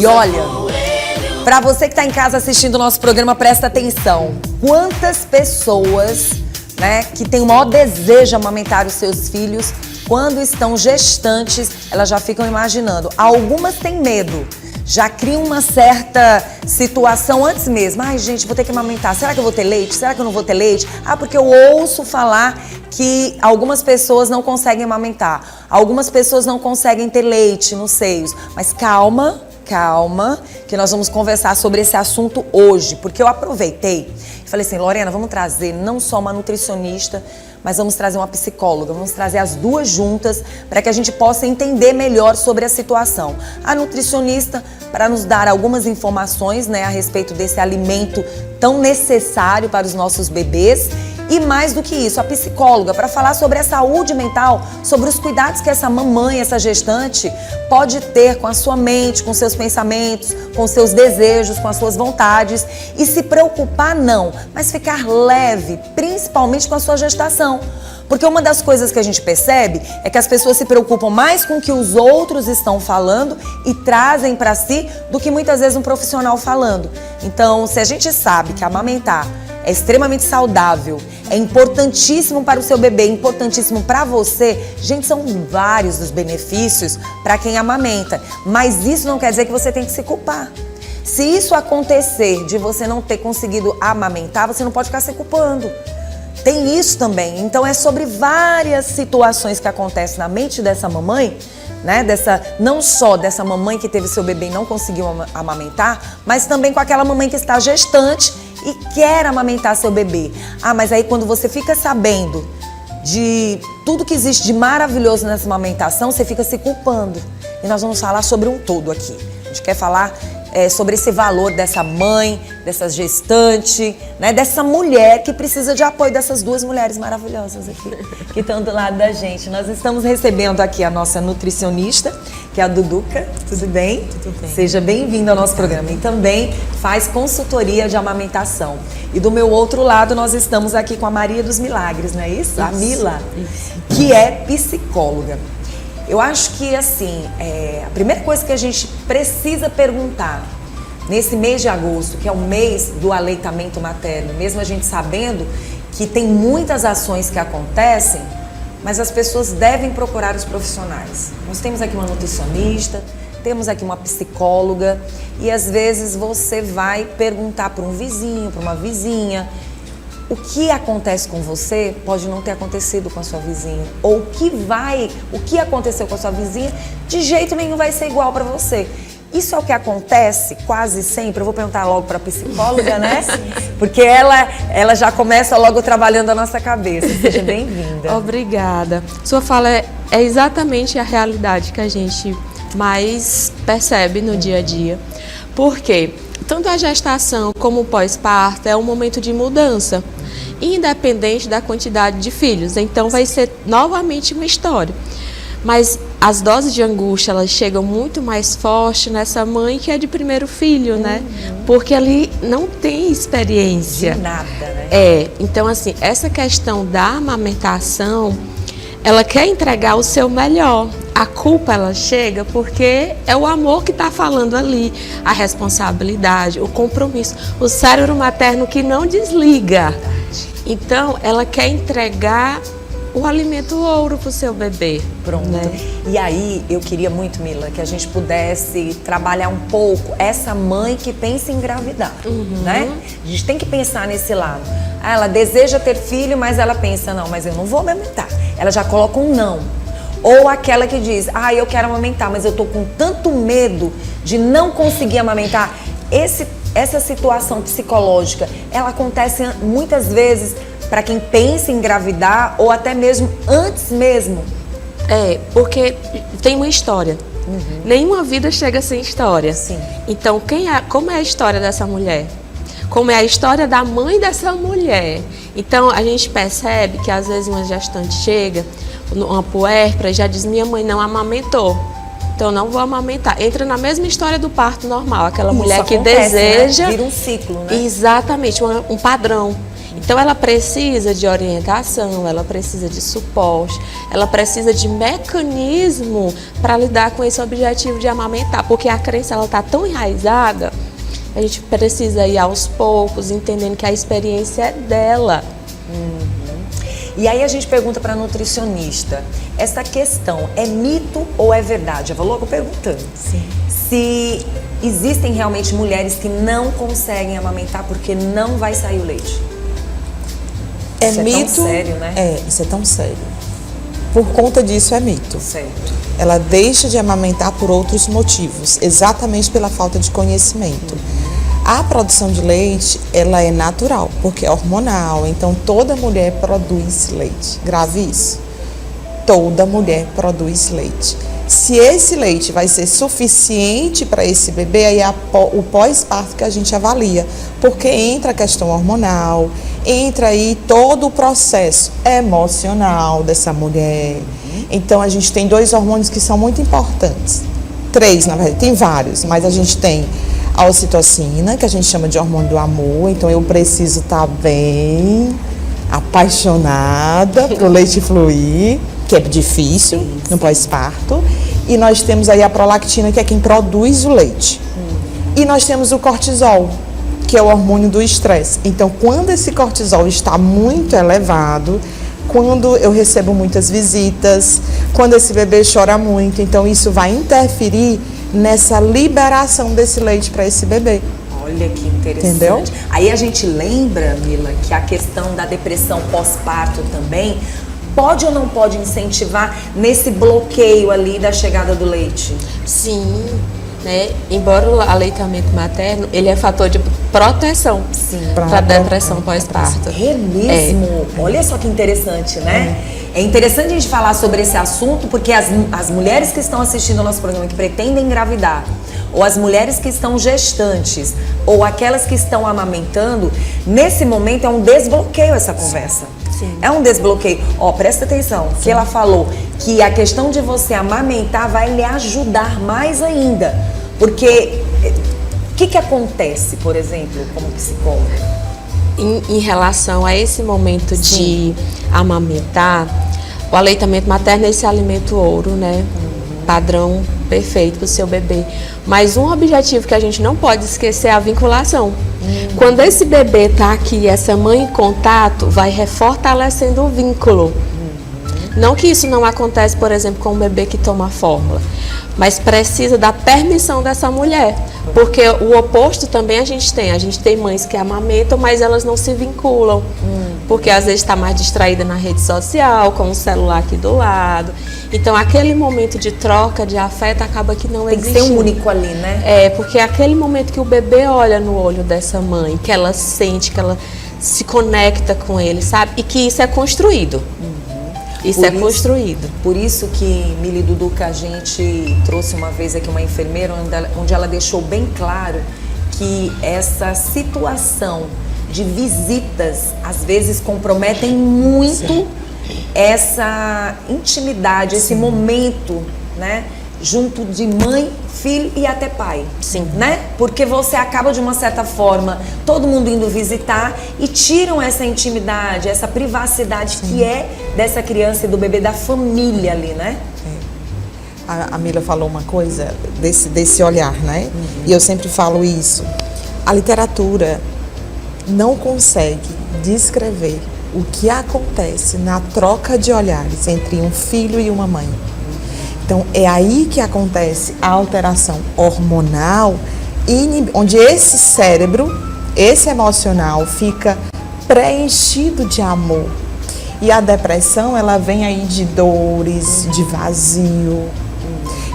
E olha, para você que está em casa assistindo o nosso programa, presta atenção. Quantas pessoas, né, que têm o maior desejo de amamentar os seus filhos, quando estão gestantes, elas já ficam imaginando. Algumas têm medo, já criam uma certa situação antes mesmo. Ai, gente, vou ter que amamentar. Será que eu vou ter leite? Será que eu não vou ter leite? Ah, porque eu ouço falar que algumas pessoas não conseguem amamentar. Algumas pessoas não conseguem ter leite nos seios. Mas calma, que nós vamos conversar sobre esse assunto hoje. Porque eu aproveitei e falei assim, Lorena, vamos trazer não só uma nutricionista, mas vamos trazer uma psicóloga, vamos trazer as duas juntas para que a gente possa entender melhor sobre a situação. A nutricionista para nos dar algumas informações, né, a respeito desse alimento tão necessário para os nossos bebês. E mais do que isso, a psicóloga para falar sobre a saúde mental, sobre os cuidados que essa mamãe, essa gestante pode ter com a sua mente, com seus pensamentos, com seus desejos, com as suas vontades. E se preocupar não, mas ficar leve, principalmente com a sua gestação. Porque uma das coisas que a gente percebe é que as pessoas se preocupam mais com o que os outros estão falando e trazem para si do que muitas vezes um profissional falando. Então, se a gente sabe que amamentar é extremamente saudável, é importantíssimo para o seu bebê, importantíssimo para você, gente, são vários os benefícios para quem amamenta. Mas isso não quer dizer que você tem que se culpar. Se isso acontecer de você não ter conseguido amamentar, você não pode ficar se culpando. Tem isso também. Então é sobre várias situações que acontecem na mente dessa mamãe, né? Não só dessa mamãe que teve seu bebê e não conseguiu amamentar, mas também com aquela mamãe que está gestante e quer amamentar seu bebê. Ah, mas aí quando você fica sabendo de tudo que existe de maravilhoso nessa amamentação, você fica se culpando. E nós vamos falar sobre um todo aqui. A gente quer falar sobre esse valor dessa mãe, dessa gestante, né, dessa mulher que precisa de apoio dessas duas mulheres maravilhosas aqui, que estão do lado da gente. Nós estamos recebendo aqui a nossa nutricionista, que é a Duduca. Tudo bem? Tudo bem. Seja bem-vinda ao nosso programa. E também faz consultoria de amamentação. E do meu outro lado, nós estamos aqui com a Maria dos Milagres, não é isso? A Mila, que é psicóloga. Eu acho que, assim, a primeira coisa que a gente precisa perguntar nesse mês de agosto, que é o mês do aleitamento materno, mesmo a gente sabendo que tem muitas ações que acontecem, mas as pessoas devem procurar os profissionais. Nós temos aqui uma nutricionista, temos aqui uma psicóloga e às vezes você vai perguntar para um vizinho, para uma vizinha. O que acontece com você pode não ter acontecido com a sua vizinha. Ou o que aconteceu com a sua vizinha, de jeito nenhum vai ser igual para você. Isso é o que acontece quase sempre. Eu vou perguntar logo para a psicóloga, né? Porque ela já começa logo trabalhando a nossa cabeça. Seja bem-vinda. Obrigada. Sua fala é exatamente a realidade que a gente mais percebe no dia a dia. Por quê? Tanto a gestação como o pós-parto é um momento de mudança, independente da quantidade de filhos. Então vai ser novamente uma história. Mas as doses de angústia, elas chegam muito mais forte nessa mãe que é de primeiro filho, né? Porque ali não tem experiência. De nada, né? Então assim, essa questão da amamentação, ela quer entregar o seu melhor. A culpa, ela chega porque é o amor que está falando ali, a responsabilidade, o compromisso, o cérebro materno que não desliga. Então, ela quer entregar o alimento ouro para o seu bebê. Pronto. Né? E aí, eu queria muito, Mila, que a gente pudesse trabalhar um pouco essa mãe que pensa em engravidar, né? A gente tem que pensar nesse lado. Ela deseja ter filho, mas ela pensa, não, mas eu não vou amamentar. Ela já coloca um não. Ou aquela que diz, eu quero amamentar, mas eu tô com tanto medo de não conseguir amamentar. Essa situação psicológica, ela acontece muitas vezes para quem pensa em engravidar ou até mesmo antes mesmo. Porque tem uma história. Nenhuma vida chega sem história. Sim. Então, como é a história dessa mulher? Como é a história da mãe dessa mulher? Então, a gente percebe que às vezes uma gestante chega, uma puérpera, e já diz, minha mãe não amamentou, então não vou amamentar. Entra na mesma história do parto normal, aquela mulher que acontece, deseja... né? Vira um ciclo, né? Exatamente, um padrão. Então ela precisa de orientação, ela precisa de suporte, ela precisa de mecanismo para lidar com esse objetivo de amamentar, porque a crença ela está tão enraizada, a gente precisa ir aos poucos, entendendo que a experiência é dela. E aí a gente pergunta para a nutricionista, essa questão é mito ou é verdade? Eu vou logo perguntando. Sim. Se existem realmente mulheres que não conseguem amamentar porque não vai sair o leite. É Isso mito. É tão sério, né? Isso é tão sério. Por conta disso é mito. Certo. Ela deixa de amamentar por outros motivos, exatamente pela falta de conhecimento. A produção de leite, ela é natural, porque é hormonal, então toda mulher produz leite. Grave isso. Toda mulher produz leite. Se esse leite vai ser suficiente para esse bebê, aí é o pós-parto que a gente avalia, porque entra a questão hormonal, entra aí todo o processo emocional dessa mulher. Então a gente tem 2 hormônios que são muito importantes. 3, na verdade, tem vários, mas a gente tem a ocitocina, que a gente chama de hormônio do amor, então eu preciso estar bem apaixonada para o leite fluir, que é difícil no pós-parto. E nós temos aí a prolactina, que é quem produz o leite. E nós temos o cortisol, que é o hormônio do estresse. Então, quando esse cortisol está muito elevado, quando eu recebo muitas visitas, quando esse bebê chora muito, então isso vai interferir nessa liberação desse leite para esse bebê. Olha que interessante. Entendeu? Aí a gente lembra, Mila, que a questão da depressão pós-parto também pode ou não pode incentivar nesse bloqueio ali da chegada do leite? Sim, né? Embora o aleitamento materno, ele é fator de proteção para a depressão pós-parto. É mesmo? Olha só que interessante, né? É interessante a gente falar sobre esse assunto, porque as mulheres que estão assistindo ao nosso programa, que pretendem engravidar, ou as mulheres que estão gestantes, ou aquelas que estão amamentando, nesse momento é um desbloqueio essa conversa. Sim. É um desbloqueio. Ó, presta atenção, que ela falou que a questão de você amamentar vai lhe ajudar mais ainda. Porque o que acontece, por exemplo, como psicóloga? Em relação a esse momento de amamentar, o aleitamento materno é esse alimento ouro, né? Padrão perfeito para o seu bebê. Mas um objetivo que a gente não pode esquecer é a vinculação. Quando esse bebê está aqui, essa mãe em contato, vai refortalecendo o vínculo. Não que isso não acontece, por exemplo, com um bebê que toma fórmula, mas precisa da permissão dessa mulher. Porque o oposto também a gente tem mães que amamentam, mas elas não se vinculam. Porque às vezes está mais distraída na rede social, com o celular aqui do lado. Então aquele momento de troca, de afeto, acaba que não existe. Tem que ser único ali, né? É, porque é aquele momento que o bebê olha no olho dessa mãe, que ela sente, que ela se conecta com ele, sabe? E que isso é construído. Isso é construído. Por isso que, Mili Duduca, a gente trouxe uma vez aqui uma enfermeira onde ela deixou bem claro que essa situação de visitas às vezes comprometem muito essa intimidade, esse momento, né? Junto de mãe, filho e até pai. Sim. Né? Porque você acaba de uma certa forma, todo mundo indo visitar e tiram essa intimidade, essa privacidade que é dessa criança e do bebê, da família ali, né? A Mila falou uma coisa desse olhar, né? E eu sempre falo isso. A literatura não consegue descrever o que acontece na troca de olhares entre um filho e uma mãe. Então, é aí que acontece a alteração hormonal, onde esse cérebro, esse emocional, fica preenchido de amor. E a depressão, ela vem aí de dores, de vazio.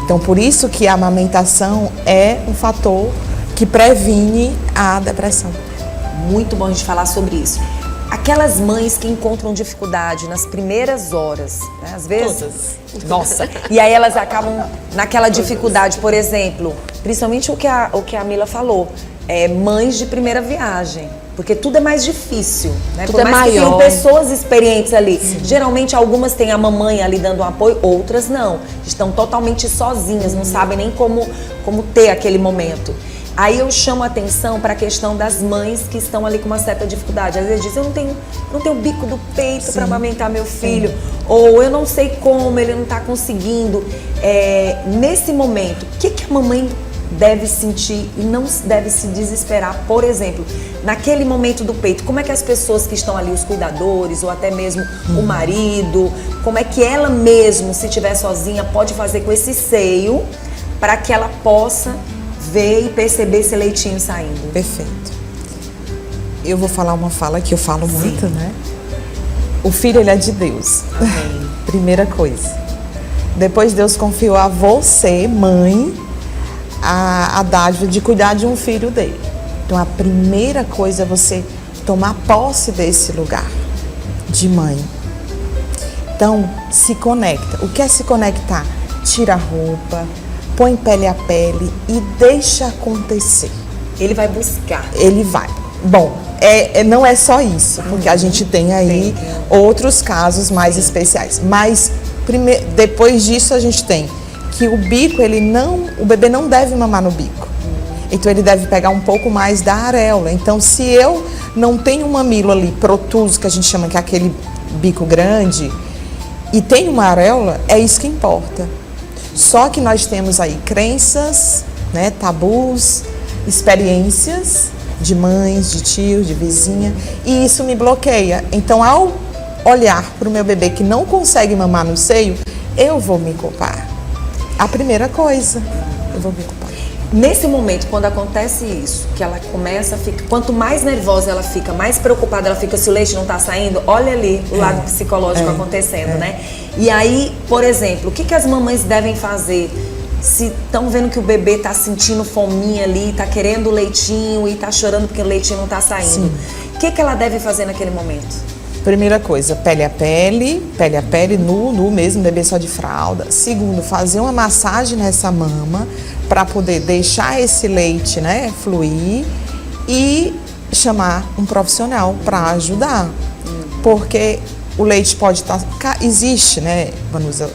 Então, por isso que a amamentação é um fator que previne a depressão. Muito bom a gente falar sobre isso. Aquelas mães que encontram dificuldade nas primeiras horas, né? Às vezes... Todas. Nossa. E aí elas acabam naquela dificuldade, por exemplo, principalmente o que a Mila falou, mães de primeira viagem. Porque tudo é mais difícil, né? Tudo Por mais é que tenham maior. pessoas experientes ali. Geralmente algumas têm a mamãe ali dando um apoio, outras não. Estão totalmente sozinhas, não sabem nem como ter aquele momento. Aí eu chamo a atenção para a questão das mães que estão ali com uma certa dificuldade. Às vezes dizem, eu não tenho bico do peito para amamentar meu filho. Ou eu não sei como, ele não está conseguindo. Nesse momento, o que a mamãe deve sentir e não deve se desesperar? Por exemplo, naquele momento do peito, como é que as pessoas que estão ali, os cuidadores ou até mesmo o marido, como é que ela mesmo, se estiver sozinha, pode fazer com esse seio para que ela possa ver e perceber esse leitinho saindo? Perfeito. Eu vou falar uma fala que eu falo muito, né? O filho, ele é de Deus. Amém. Primeira coisa. Depois Deus confiou a você, mãe, a dádiva de cuidar de um filho dele. Então a primeira coisa é você tomar posse desse lugar de mãe. Então se conecta. O que é se conectar? Tira a roupa, põe pele a pele e deixa acontecer. Ele vai buscar. Ele vai. Bom, não é só isso, porque a gente tem aí outros casos mais especiais. Mas depois disso a gente tem que o bico, o bebê não deve mamar no bico. Então ele deve pegar um pouco mais da areola. Então se eu não tenho um mamilo ali protuso, que a gente chama que é aquele bico grande, e tem uma areola, é isso que importa. Só que nós temos aí crenças, né, tabus, experiências de mães, de tios, de vizinha, e isso me bloqueia. Então, ao olhar para o meu bebê que não consegue mamar no seio, eu vou me culpar. A primeira coisa, eu vou me culpar. Nesse momento, quando acontece isso, que ela começa a ficar, quanto mais nervosa ela fica, mais preocupada ela fica se o leite não está saindo, olha ali o lado psicológico acontecendo, né? E aí, por exemplo, o que as mamães devem fazer se estão vendo que o bebê está sentindo fominha ali, está querendo o leitinho e está chorando porque o leitinho não está saindo? O que ela deve fazer naquele momento? Primeira coisa, pele a pele, nu mesmo, bebê só de fralda. Segundo, fazer uma massagem nessa mama para poder deixar esse leite, né, fluir, e chamar um profissional para ajudar. Porque o leite pode estar... Existe, né, Vanusa?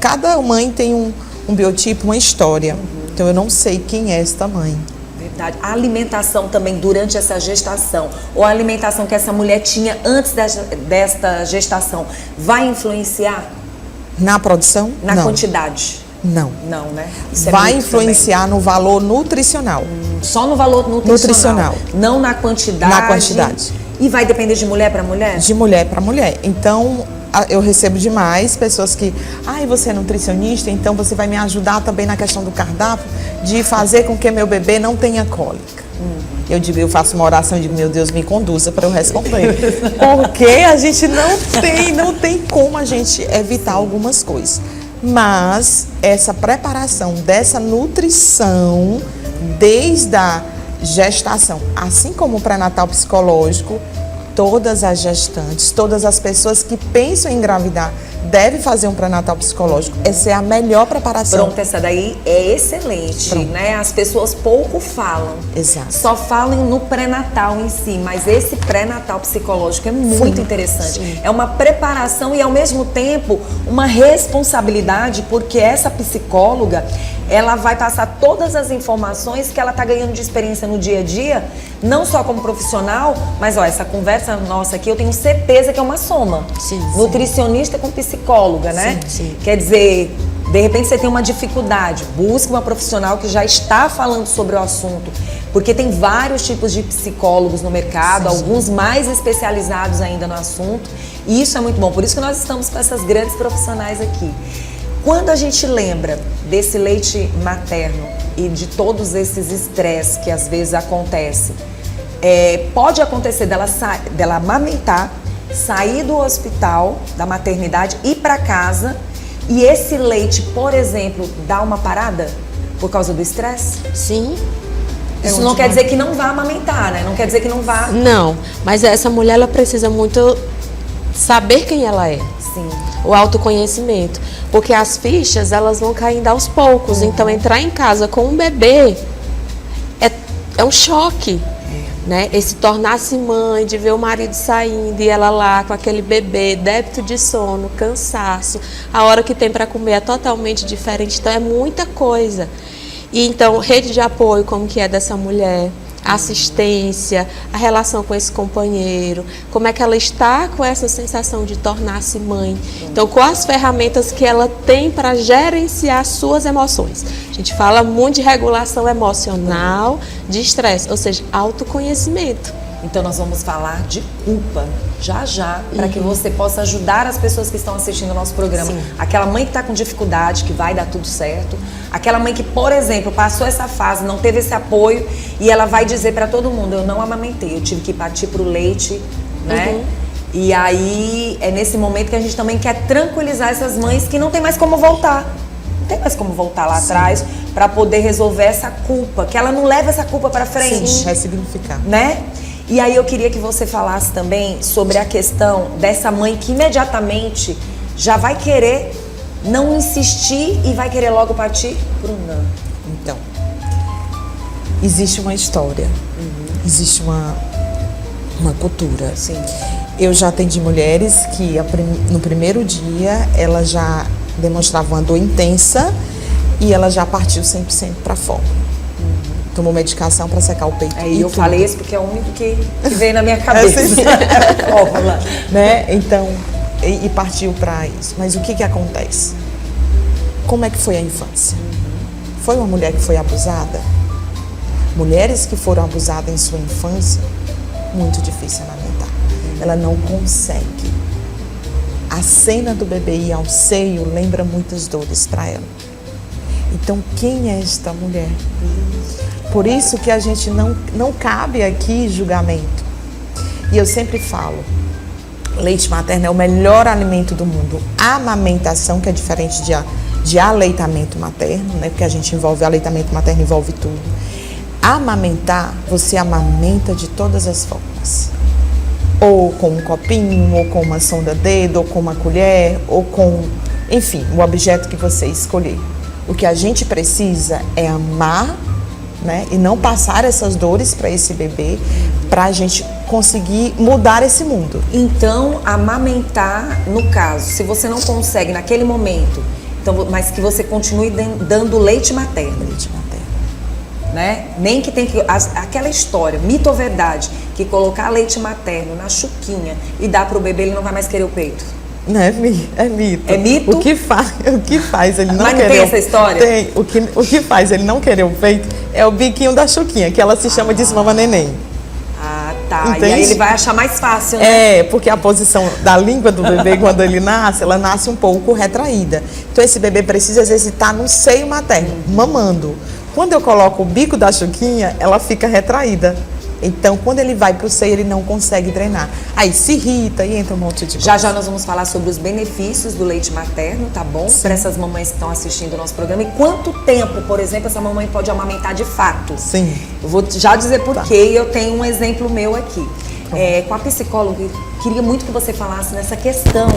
Cada mãe tem um biotipo, uma história. Então eu não sei quem é esta mãe. Verdade. A alimentação também durante essa gestação, ou a alimentação que essa mulher tinha antes desta gestação, vai influenciar? Na produção? Na quantidade? Não. Não, né? Isso vai influenciar no valor nutricional. Só no valor nutricional? Não na quantidade? Na quantidade. E vai depender de mulher para mulher? De mulher para mulher. Então, eu recebo demais pessoas que... você é nutricionista, então você vai me ajudar também na questão do cardápio, de fazer com que meu bebê não tenha cólica. Eu faço uma oração e digo, meu Deus, me conduza para eu responder. Porque a gente não tem como a gente evitar algumas coisas. Mas essa preparação dessa nutrição desde a gestação, assim como o pré-natal psicológico, todas as gestantes, todas as pessoas que pensam em engravidar devem fazer um pré-natal psicológico. Essa é a melhor preparação. Pronto, essa daí é excelente, né? As pessoas pouco falam. Exato. Só falam no pré-natal em si, mas esse pré-natal psicológico é muito interessante. Sim. É uma preparação e, ao mesmo tempo, uma responsabilidade, porque essa psicóloga, ela vai passar todas as informações que ela está ganhando de experiência no dia a dia, não só como profissional, mas essa conversa nossa aqui, eu tenho certeza que é uma soma. Sim, nutricionista com psicóloga, né? Sim. Quer dizer, de repente você tem uma dificuldade, busque uma profissional que já está falando sobre o assunto, porque tem vários tipos de psicólogos no mercado, alguns mais especializados ainda no assunto, e isso é muito bom, por isso que nós estamos com essas grandes profissionais aqui. Quando a gente lembra desse leite materno e de todos esses estresses que às vezes acontecem, pode acontecer dela amamentar, sair do hospital, da maternidade, ir para casa e esse leite, por exemplo, dar uma parada por causa do estresse? Sim. Isso não quer dizer que não vá amamentar, né? Não quer dizer que não vá... Não, mas essa mulher, ela precisa muito saber quem ela é. Sim. O autoconhecimento. Porque as fichas, elas vão caindo aos poucos. Então, entrar em casa com um bebê é um choque. Né? Esse tornar-se mãe, de ver o marido saindo e ela lá com aquele bebê, débito de sono, cansaço, a hora que tem para comer é totalmente diferente, então é muita coisa. E então, rede de apoio, como que é dessa mulher, assistência, a relação com esse companheiro, como é que ela está com essa sensação de tornar-se mãe. Então, quais as ferramentas que ela tem para gerenciar suas emoções. A gente fala muito de regulação emocional, de estresse, ou seja, autoconhecimento. Então nós vamos falar de culpa já, para que você possa ajudar as pessoas que estão assistindo o nosso programa. Sim. Aquela mãe que está com dificuldade, que vai dar tudo certo. Aquela mãe que, por exemplo, passou essa fase, não teve esse apoio e ela vai dizer para todo mundo, eu não amamentei, eu tive que partir para o leite, né? E aí é nesse momento que a gente também quer tranquilizar essas mães que não tem mais como voltar. Não tem mais como voltar lá atrás para poder resolver essa culpa, que ela não leva essa culpa para frente. Sim, ressignificar. Né? E aí eu queria que você falasse também sobre a questão dessa mãe que imediatamente já vai querer não insistir e vai querer logo partir pro não. Então, existe uma história, existe uma cultura. Sim. Eu já atendi mulheres que no primeiro dia ela já demonstrava uma dor intensa e ela já partiu 100% para fora. Tomou medicação para secar o peito. E eu tudo. Falei isso porque é o único que veio na minha cabeça. Né? Então, e partiu para isso. Mas o que acontece? Como é que foi a infância? Foi uma mulher que foi abusada? Mulheres que foram abusadas em sua infância, muito difícil amamentar. Ela não consegue. A cena do bebê ir ao seio lembra muitas dores para ela. Então, quem é esta mulher? Por isso que a gente não cabe aqui julgamento. E eu sempre falo, leite materno é o melhor alimento do mundo. A amamentação, que é diferente de aleitamento materno, né? Porque a gente envolve, aleitamento materno envolve tudo. Amamentar, você amamenta de todas as formas. Ou com um copinho, ou com uma sonda-dedo, ou com uma colher, ou com, enfim, o objeto que você escolher. O que a gente precisa é amar, né? E não passar essas dores para esse bebê, para a gente conseguir mudar esse mundo. Então, amamentar, no caso, se você não consegue naquele momento, então, mas que você continue dando leite materno. Leite materno. Né? Nem que tem que... Aquela história, mito ou verdade, que colocar leite materno na chuquinha e dar para o bebê, ele não vai mais querer o peito. Não, é mito. É mito? O que faz ele não Mas querer... Mas não tem essa história? Tem. O que faz ele não querer o peito é o biquinho da chuquinha, que ela se chama de mama neném. Ah, tá. Entende? E aí ele vai achar mais fácil, né? É, porque a posição da língua do bebê, quando ele nasce, ela nasce um pouco retraída. Então esse bebê precisa exercitar no seio materno, mamando. Quando eu coloco o bico da chuquinha, ela fica retraída. Então, quando ele vai para o seio, ele não consegue drenar. Aí se irrita e entra um monte de coisa. Já nós vamos falar sobre os benefícios do leite materno, tá bom? Para essas mamães que estão assistindo o nosso programa. E quanto tempo, por exemplo, essa mamãe pode amamentar de fato? Sim. Eu vou já dizer por quê, eu tenho um exemplo meu aqui. Com a psicóloga, eu queria muito que você falasse nessa questão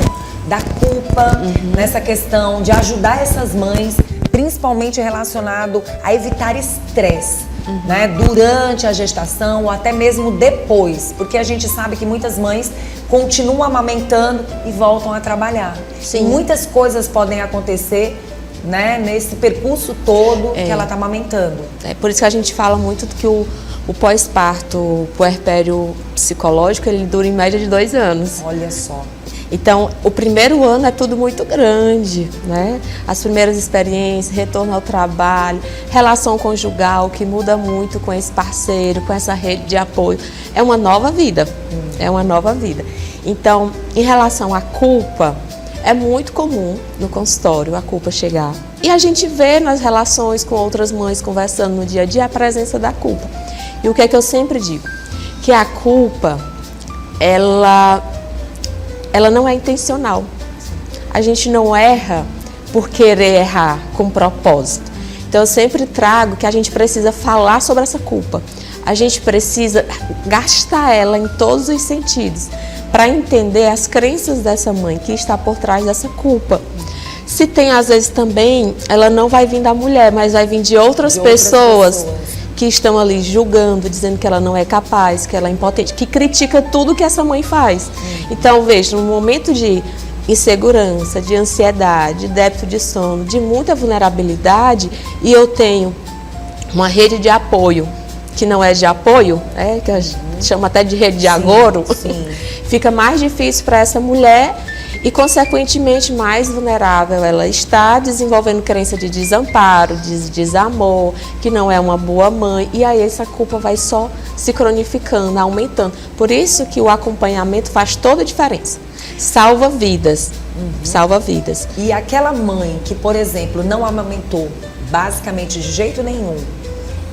da culpa, nessa questão de ajudar essas mães, principalmente relacionado a evitar estresse. Né, durante a gestação ou até mesmo depois, porque a gente sabe que muitas mães continuam amamentando e voltam a trabalhar. Sim. E muitas coisas podem acontecer, né, nesse percurso todo que ela está amamentando. É por isso que a gente fala muito que o pós-parto, o puerpério psicológico, ele dura em média de 2 anos. Olha só. Então, o primeiro ano é tudo muito grande, né? As primeiras experiências, retorno ao trabalho, relação conjugal, que muda muito com esse parceiro, com essa rede de apoio. É uma nova vida, é uma nova vida. Então, em relação à culpa, é muito comum no consultório a culpa chegar. E a gente vê nas relações com outras mães, conversando no dia a dia, a presença da culpa. E o que é que eu sempre digo? Que a culpa, ela não é intencional. A gente não erra por querer errar com propósito. Então eu sempre trago que a gente precisa falar sobre essa culpa. A gente precisa gastar ela em todos os sentidos para entender as crenças dessa mãe que está por trás dessa culpa. Se tem, às vezes também, ela não vai vir da mulher, mas vai vir de outras pessoas que estão ali julgando, dizendo que ela não é capaz, que ela é impotente, que critica tudo que essa mãe faz. Então, veja, no momento de insegurança, de ansiedade, de débito de sono, de muita vulnerabilidade, e eu tenho uma rede de apoio, que não é de apoio, que a gente chama até de rede de agouro, fica mais difícil para essa mulher e, consequentemente, mais vulnerável ela está, desenvolvendo crença de desamparo, de desamor, que não é uma boa mãe, e aí essa culpa vai só se cronificando, aumentando. Por isso que o acompanhamento faz toda a diferença. Salva vidas, salva vidas. E aquela mãe que, por exemplo, não amamentou basicamente de jeito nenhum,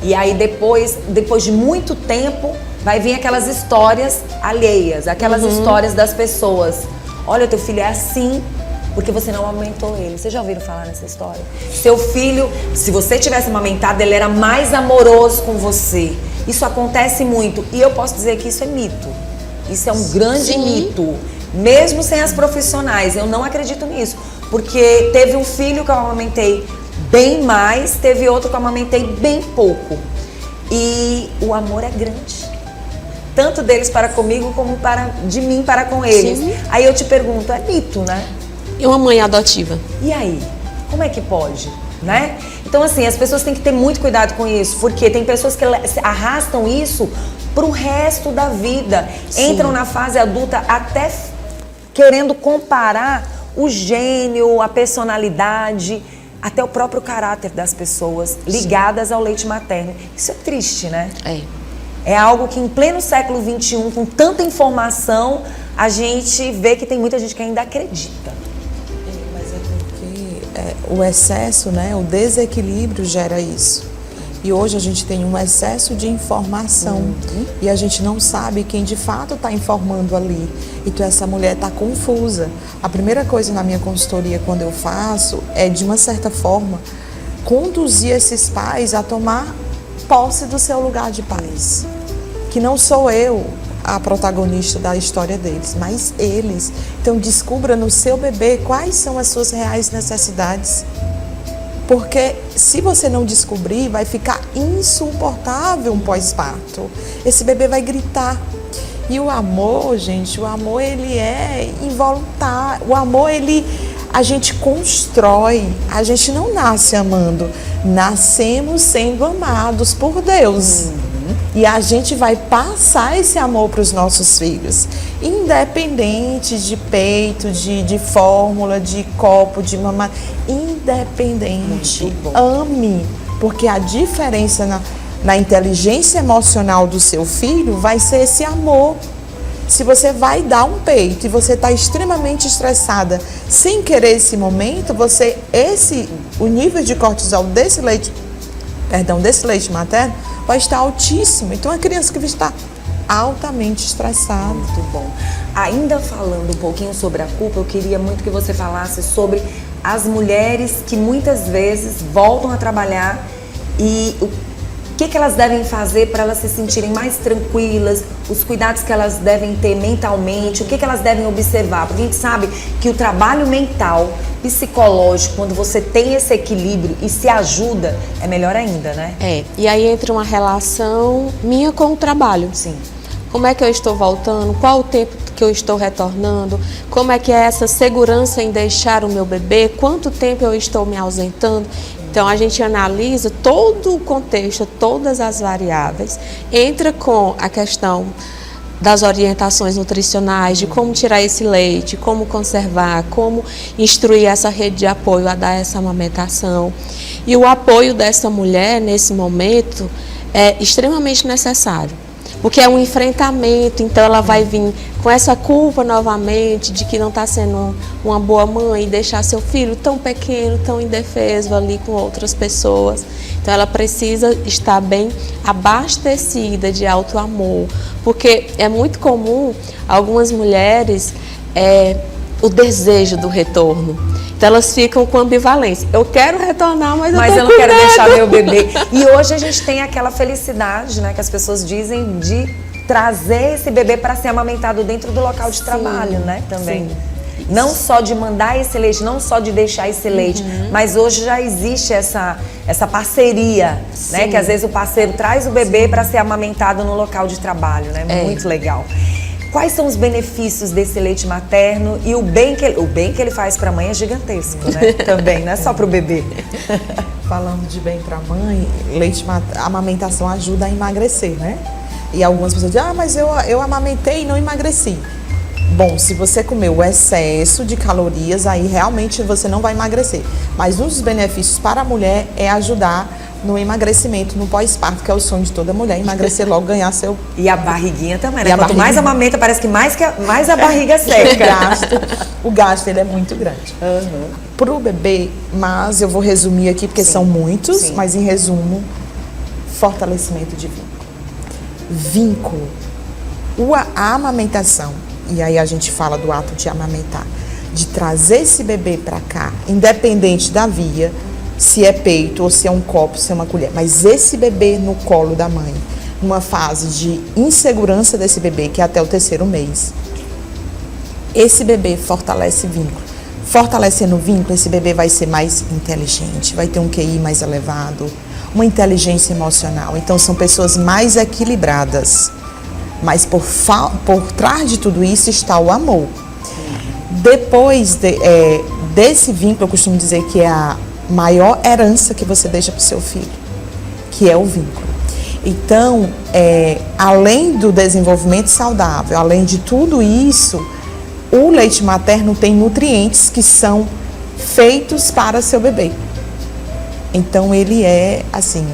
e aí depois de muito tempo, vai vir aquelas histórias alheias, aquelas histórias das pessoas. Olha, teu filho é assim porque você não amamentou ele. Vocês já ouviram falar nessa história? Seu filho, se você tivesse amamentado, ele era mais amoroso com você. Isso acontece muito. E eu posso dizer que isso é mito. Isso é um grande mito. Mesmo sem as profissionais, eu não acredito nisso. Porque teve um filho que eu amamentei bem mais, teve outro que eu amamentei bem pouco. E o amor é grande. Tanto deles para comigo, como de mim para com eles. Sim. Aí eu te pergunto, é mito, né? E uma mãe adotiva? E aí? Como é que pode? Né? Então, assim, as pessoas têm que ter muito cuidado com isso, porque tem pessoas que arrastam isso pro resto da vida. Sim. Entram na fase adulta até querendo comparar o gênio, a personalidade, até o próprio caráter das pessoas ligadas ao leite materno. Isso é triste, né? É algo que em pleno século XXI, com tanta informação, a gente vê que tem muita gente que ainda acredita. Mas é porque o excesso, né, o desequilíbrio gera isso. E hoje a gente tem um excesso de informação e a gente não sabe quem de fato está informando ali. Então essa mulher está confusa. A primeira coisa na minha consultoria, quando eu faço, é de uma certa forma conduzir esses pais a tomar posse do seu lugar de pais. Que não sou eu a protagonista da história deles, mas eles. Então descubra no seu bebê quais são as suas reais necessidades. Porque se você não descobrir, vai ficar insuportável um pós-parto. Esse bebê vai gritar. E o amor, gente, o amor ele é involuntário. O amor a gente constrói, a gente não nasce amando. Nascemos sendo amados por Deus. E a gente vai passar esse amor para os nossos filhos. Independente de peito, de fórmula, de copo, de mamãe. Independente. Ame. Porque a diferença na inteligência emocional do seu filho vai ser esse amor. Se você vai dar um peito e você está extremamente estressada sem querer esse momento, o nível de cortisol desse leite materno vai estar altíssimo. Então a criança que vai estar altamente estressada. Muito bom. Ainda falando um pouquinho sobre a culpa, eu queria muito que você falasse sobre as mulheres que muitas vezes voltam a trabalhar e o que elas devem fazer para elas se sentirem mais tranquilas, os cuidados que elas devem ter mentalmente, o que elas devem observar, porque a gente sabe que o trabalho mental, psicológico, quando você tem esse equilíbrio e se ajuda, é melhor ainda, né? E aí entra uma relação minha com o trabalho. Sim. Como é que eu estou voltando? Qual o tempo que eu estou retornando? Como é que é essa segurança em deixar o meu bebê? Quanto tempo eu estou me ausentando? Então, a gente analisa todo o contexto, todas as variáveis, entra com a questão das orientações nutricionais, de como tirar esse leite, como conservar, como instruir essa rede de apoio a dar essa amamentação. E o apoio dessa mulher, nesse momento, é extremamente necessário. Porque é um enfrentamento, então ela vai vir com essa culpa novamente de que não está sendo uma boa mãe e deixar seu filho tão pequeno, tão indefeso ali com outras pessoas. Então ela precisa estar bem abastecida de auto-amor, porque é muito comum algumas mulheres o desejo do retorno. Então elas ficam com ambivalência. Eu quero retornar, mas eu não quero deixar meu bebê. E hoje a gente tem aquela felicidade, né, que as pessoas dizem de trazer esse bebê para ser amamentado dentro do local de trabalho, né, também. Sim. Não só de mandar esse leite, não só de deixar esse leite, mas hoje já existe essa parceria, né, que às vezes o parceiro traz o bebê para ser amamentado no local de trabalho, né, muito legal. Quais são os benefícios desse leite materno e o bem que ele faz para a mãe é gigantesco, né? Também, não é só para o bebê. falando de bem para a mãe, a amamentação ajuda a emagrecer, né? E algumas pessoas dizem, mas eu amamentei e não emagreci. Bom, se você comeu o excesso de calorias, aí realmente você não vai emagrecer. Mas um dos benefícios para a mulher é ajudar no emagrecimento, no pós-parto, que é o sonho de toda mulher, emagrecer logo, ganhar seu... E a barriguinha também, né? Quanto mais amamenta, parece que mais a barriga seca. O gasto ele é muito grande. Para o bebê, mas eu vou resumir aqui, porque são muitos, mas em resumo, fortalecimento de vínculo. A amamentação, e aí a gente fala do ato de amamentar, de trazer esse bebê para cá, independente da via, se é peito ou se é um copo, se é uma colher, mas esse bebê no colo da mãe, numa fase de insegurança desse bebê, que é até o 3º mês, esse bebê fortalece vínculo. Fortalecendo o vínculo, esse bebê vai ser mais inteligente, vai ter um QI mais elevado, uma inteligência emocional. Então, são pessoas mais equilibradas. Mas por trás de tudo isso está o amor. Depois desse vínculo, eu costumo dizer que é a maior herança que você deixa para o seu filho, que é o vínculo. Então, além do desenvolvimento saudável, além de tudo isso, o leite materno tem nutrientes que são feitos para seu bebê. Então, ele é assim,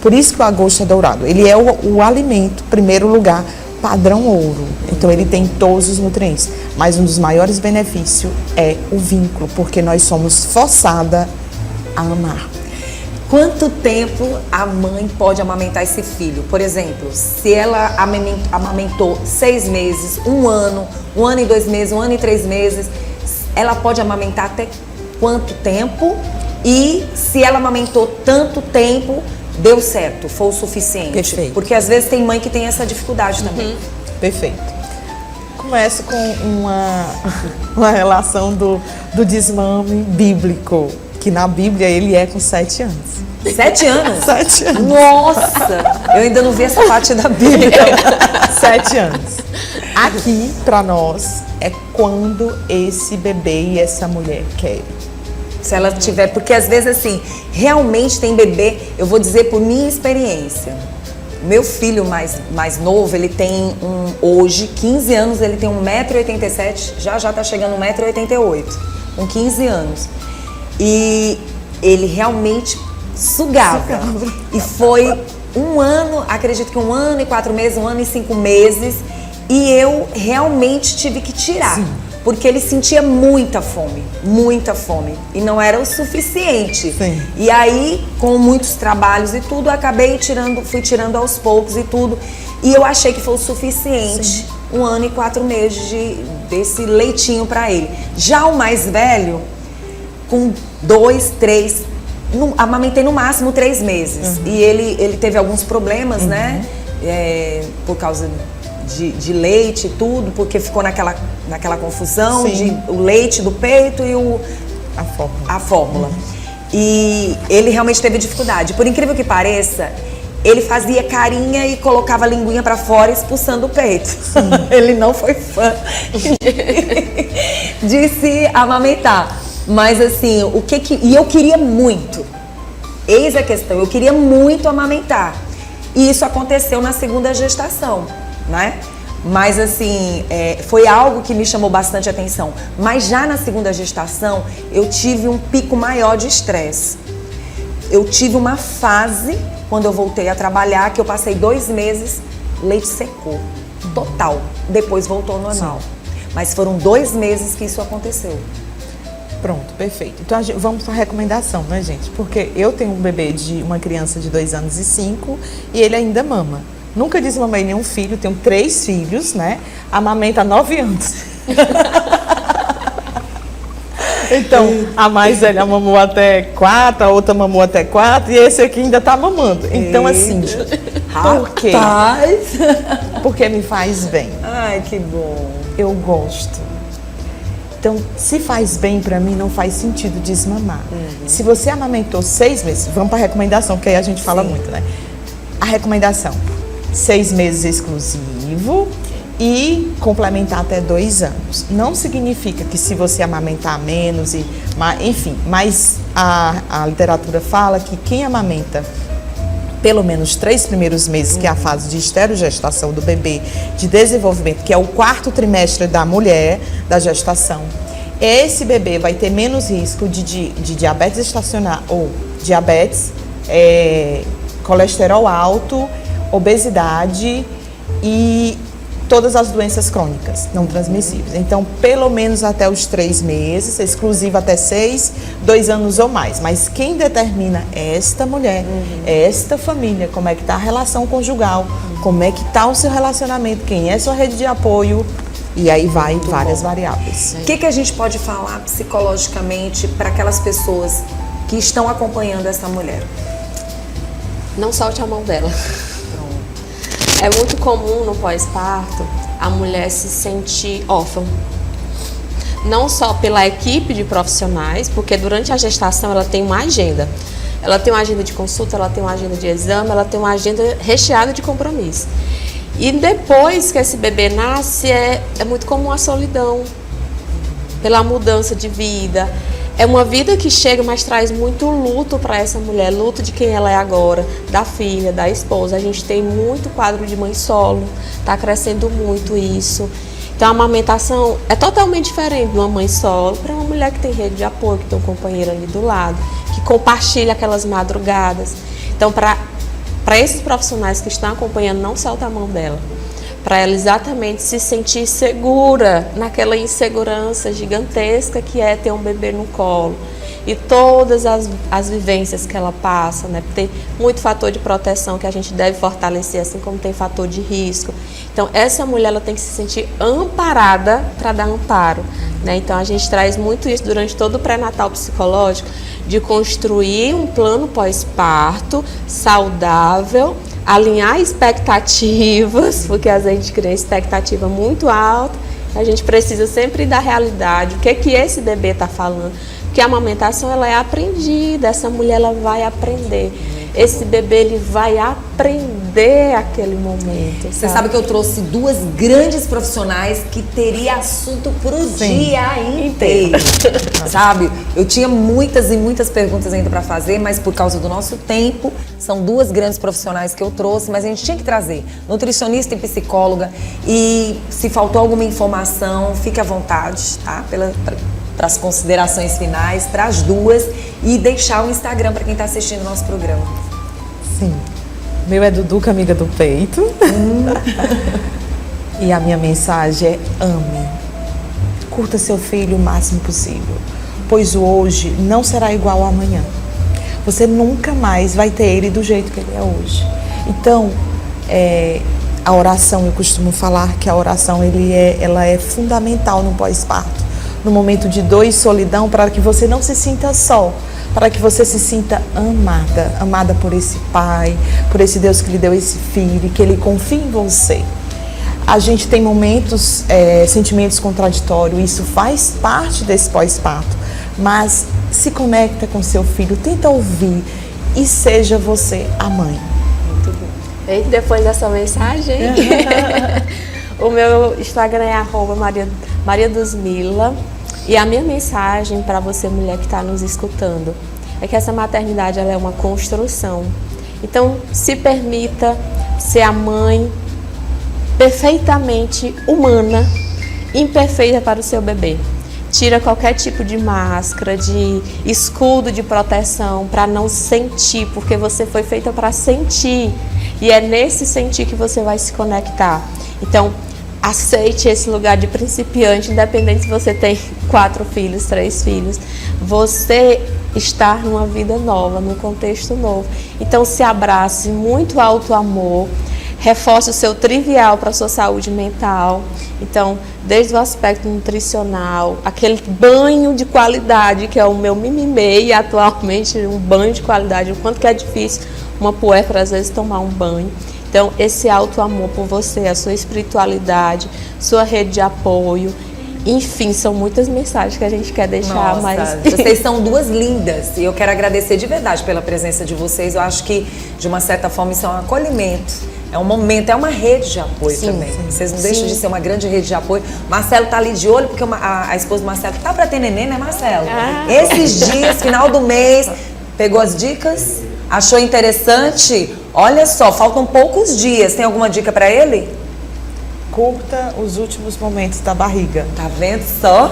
por isso que o agosto é dourado. Ele é o alimento, em primeiro lugar, padrão ouro. Então, ele tem todos os nutrientes. Mas um dos maiores benefícios é o vínculo, porque nós somos forçadas a amar. Quanto tempo a mãe pode amamentar esse filho? Por exemplo, se ela amamentou 6 meses, 1 ano, 1 ano e 2 meses, 1 ano e 3 meses, ela pode amamentar até quanto tempo? E se ela amamentou tanto tempo, deu certo, foi o suficiente? Perfeito. Porque às vezes tem mãe que tem essa dificuldade também. Perfeito. Começo com uma relação do desmame bíblico, que na Bíblia ele é com 7 anos. 7 anos? 7 anos. Nossa! Eu ainda não vi essa parte da Bíblia. 7 anos. Aqui, para nós, é quando esse bebê e essa mulher querem. Se ela tiver, porque às vezes assim, realmente tem bebê, eu vou dizer por minha experiência. Meu filho mais novo, ele tem hoje, 15 anos, ele tem 1,87 m, já tá chegando 1,88 m, com 15 anos. E ele realmente sugava. E foi 1 ano, acredito que 1 ano e 4 meses, 1 ano e 5 meses, e eu realmente tive que tirar. Sim. Porque ele sentia muita fome, e não era o suficiente. Sim. E aí, com muitos trabalhos e tudo, fui tirando aos poucos e tudo, e eu achei que foi o suficiente. Sim. 1 ano e 4 meses desse leitinho para ele. Já o mais velho, com 2, 3, amamentei no máximo 3 meses. E ele teve alguns problemas, né? Por causa de leite e tudo, porque ficou naquela confusão. Sim. De o leite do peito e a fórmula. E ele realmente teve dificuldade. Por incrível que pareça, ele fazia carinha e colocava a linguinha pra fora, expulsando o peito. Ele não foi fã de se amamentar. Mas assim, e eu queria muito, eis a questão, eu queria muito amamentar. E isso aconteceu na 2ª gestação, né? Mas assim, foi algo que me chamou bastante atenção. Mas já na 2ª gestação, eu tive um pico maior de estresse. Eu tive uma fase, quando eu voltei a trabalhar, que eu passei 2 meses, leite secou, total. Depois voltou ao normal. Sim. Mas foram 2 meses que isso aconteceu. Pronto, perfeito. Então vamos para a recomendação, né, gente? Porque eu tenho um bebê uma criança de 2 anos e 5 e ele ainda mama. Nunca desmamei nenhum filho, tenho 3 filhos, né? Amamenta há 9 anos. Então, a mais velha mamou até 4, a outra mamou até 4 e esse aqui ainda tá mamando. Então, assim, por quê? Porque me faz bem. Ai, que bom. Eu gosto. Então, se faz bem pra mim, não faz sentido desmamar. Se você amamentou 6 meses, vamos pra recomendação, porque aí a gente fala muito, né? A recomendação, 6 meses exclusivo e complementar até 2 anos. Não significa que se você amamentar menos, enfim, mas a literatura fala que quem amamenta pelo menos 3 primeiros meses, que é a fase de esterogestação do bebê, de desenvolvimento, que é o 4º trimestre da mulher, da gestação, esse bebê vai ter menos risco de diabetes gestacional ou diabetes, colesterol alto, obesidade e todas as doenças crônicas não transmissíveis. Então, pelo menos até os 3 meses, exclusivo até 6, 2 anos ou mais. Mas quem determina é esta mulher, esta família, como é que está a relação conjugal, como é que está o seu relacionamento, quem é sua rede de apoio, e aí vai muito várias variáveis. O que a gente pode falar psicologicamente para aquelas pessoas que estão acompanhando essa mulher? Não solte a mão dela. É muito comum no pós-parto a mulher se sentir órfã. Não só pela equipe de profissionais, porque durante a gestação ela tem uma agenda. Ela tem uma agenda de consulta, ela tem uma agenda de exame, ela tem uma agenda recheada de compromisso. E depois que esse bebê nasce, é muito comum a solidão, pela mudança de vida. É uma vida que chega, mas traz muito luto para essa mulher, luto de quem ela é agora, da filha, da esposa. A gente tem muito quadro de mãe solo, está crescendo muito isso. Então a amamentação é totalmente diferente de uma mãe solo para uma mulher que tem rede de apoio, que tem um companheiro ali do lado, que compartilha aquelas madrugadas. Então para esses profissionais que estão acompanhando, não solta a mão dela. Para ela exatamente se sentir segura naquela insegurança gigantesca que é ter um bebê no colo. E todas as vivências que ela passa, né? Tem muito fator de proteção que a gente deve fortalecer, assim como tem fator de risco. Então, essa mulher ela tem que se sentir amparada para dar amparo, né? Então, a gente traz muito isso durante todo o pré-natal psicológico, de construir um plano pós-parto saudável, alinhar expectativas, porque a gente cria expectativa muito alta, a gente precisa sempre da realidade, o que esse bebê está falando, porque a amamentação ela é aprendida, essa mulher ela vai aprender, esse bebê ele vai aprender aquele momento. Você sabe que eu trouxe 2 grandes profissionais que teria assunto pro dia inteiro, sabe? Eu tinha muitas e muitas perguntas ainda para fazer, mas por causa do nosso tempo, são 2 grandes profissionais que eu trouxe, mas a gente tinha que trazer nutricionista e psicóloga. E se faltou alguma informação, fique à vontade, tá? Para as considerações finais, para as 2, e deixar o Instagram para quem está assistindo o nosso programa. Sim. Meu é Duduca, amiga do peito. E a minha mensagem é: ame. Curta seu filho o máximo possível, pois o hoje não será igual ao amanhã. Você nunca mais vai ter ele do jeito que ele é hoje. Então, a oração, eu costumo falar que a oração ela é fundamental no pós-parto. No momento de dor e solidão, para que você não se sinta só, para que você se sinta amada por esse pai, por esse Deus que lhe deu esse filho, que ele confia em você. A gente tem momentos, sentimentos contraditórios, isso faz parte desse pós-parto, mas se conecta com seu filho, tenta ouvir e seja você a mãe. Muito bom. E depois dessa mensagem, o meu Instagram é @mariadusmila. E a minha mensagem para você, mulher que está nos escutando, é que essa maternidade ela é uma construção. Então, se permita ser a mãe perfeitamente humana, imperfeita para o seu bebê. Tira qualquer tipo de máscara, de escudo de proteção para não sentir, porque você foi feita para sentir. E é nesse sentir que você vai se conectar. Então, aceite esse lugar de principiante, independente se você tem 4 filhos, 3 filhos. Você está numa vida nova, num contexto novo. Então se abrace, muito auto-amor, reforce o seu trivial para a sua saúde mental. Então, desde o aspecto nutricional, aquele banho de qualidade, que é o meu mimimi, atualmente um banho de qualidade, o quanto que é difícil uma puérpera às vezes tomar um banho. Então, esse auto-amor por você, a sua espiritualidade, sua rede de apoio Enfim, são muitas mensagens que a gente quer deixar, Nossa, mas... vocês são duas lindas e eu quero agradecer de verdade pela presença de vocês. Eu acho que, de uma certa forma, isso é um acolhimento, é um momento, é uma rede de apoio também. Vocês não deixam de ser uma grande rede de apoio. Marcelo tá ali de olho, porque a esposa do Marcelo tá pra ter neném, né, Marcelo? Esses dias, final do mês, pegou as dicas, achou interessante? Olha só, faltam poucos dias. Tem alguma dica pra ele? Curta os últimos momentos da barriga. Tá vendo só?